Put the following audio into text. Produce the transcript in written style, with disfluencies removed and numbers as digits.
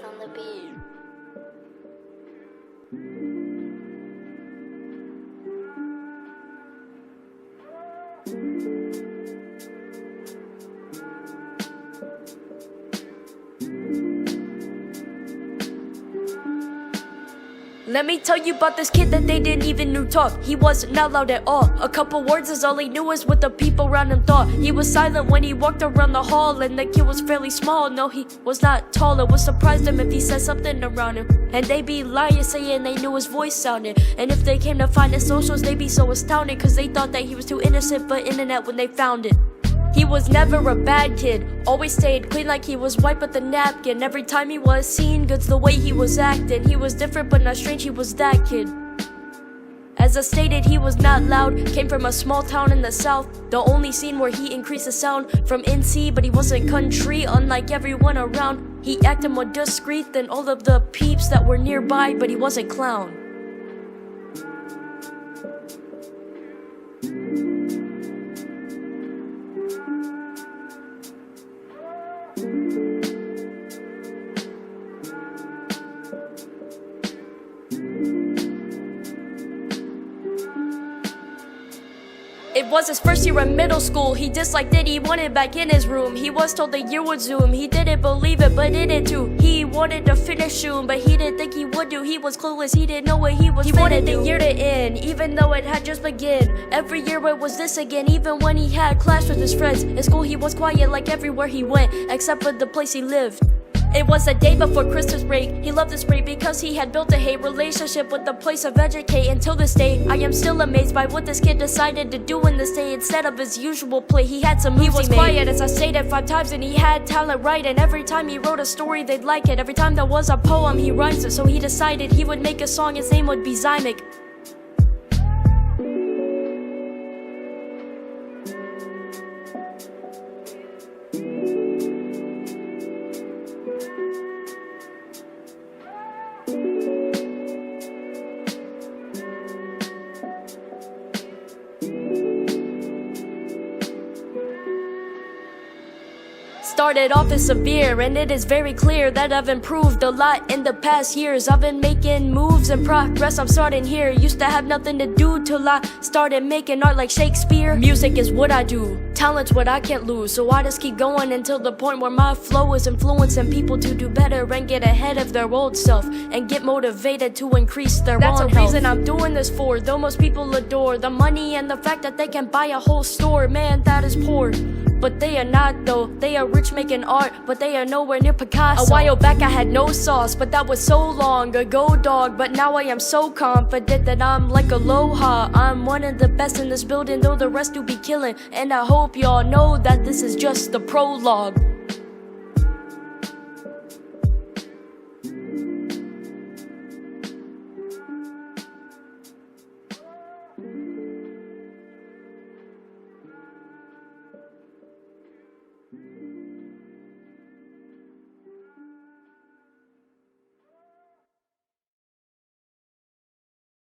on the beat. Let me tell you about this kid that they didn't even know talk. He wasn't out loud at all. A couple words is all he knew is what the people around him thought. He was silent when he walked around the hall, and the kid was fairly small. No, he was not tall. It would surprise them if he said something around him. And they be lying, saying they knew his voice sounded. And if they came to find his socials, they be so astounded, cause they thought that he was too innocent for internet when they found it. He was never a bad kid, always stayed clean like he was white with a napkin. Every time he was seen, good's the way he was acting. He was different but not strange, he was that kid. As I stated, he was not loud, came from a small town in the south. The only scene where he increased the sound from NC, but he wasn't country, unlike everyone around. He acted more discreet than all of the peeps that were nearby, but he wasn't clown. It was his first year in middle school. He disliked it, he wanted back in his room. He was told the year would zoom. He didn't believe it, but it did too. He wanted to finish soon, but he didn't think he would do. He was clueless, he didn't know what he was. He wanted the year to end, even though it had just begun. Every year it was this again, even when he had clash with his friends. In school he was quiet like everywhere he went, except for the place he lived. It was the day before Christmas break. He loved this break because he had built a hate relationship with the place of educate. Until this day, I am still amazed by what this kid decided to do in this day. Instead of his usual play, he had some moves. He was quiet, as I stated 5 times, and he had talent right. And every time he wrote a story, they'd like it. Every time there was a poem, he rhymes it. So he decided he would make a song, his name would be Zymic. Started off as severe, and it is very clear that I've improved a lot in the past years. I've been making moves and progress, I'm starting here. Used to have nothing to do till I started making art like Shakespeare. Music is what I do, talent's what I can't lose. So I just keep going until the point where my flow is influencing people to do better and get ahead of their old self, and get motivated to increase their own health. That's a reason I'm doing this for, though most people adore the money and the fact that they can buy a whole store. Man, that is poor. But they are not though, they are rich making art, but they are nowhere near Picasso. A while back I had no sauce, but that was so long ago, dog. But now I am so confident that I'm like Aloha. I'm one of the best in this building, though the rest do be killing. And I hope y'all know that this is just the prologue.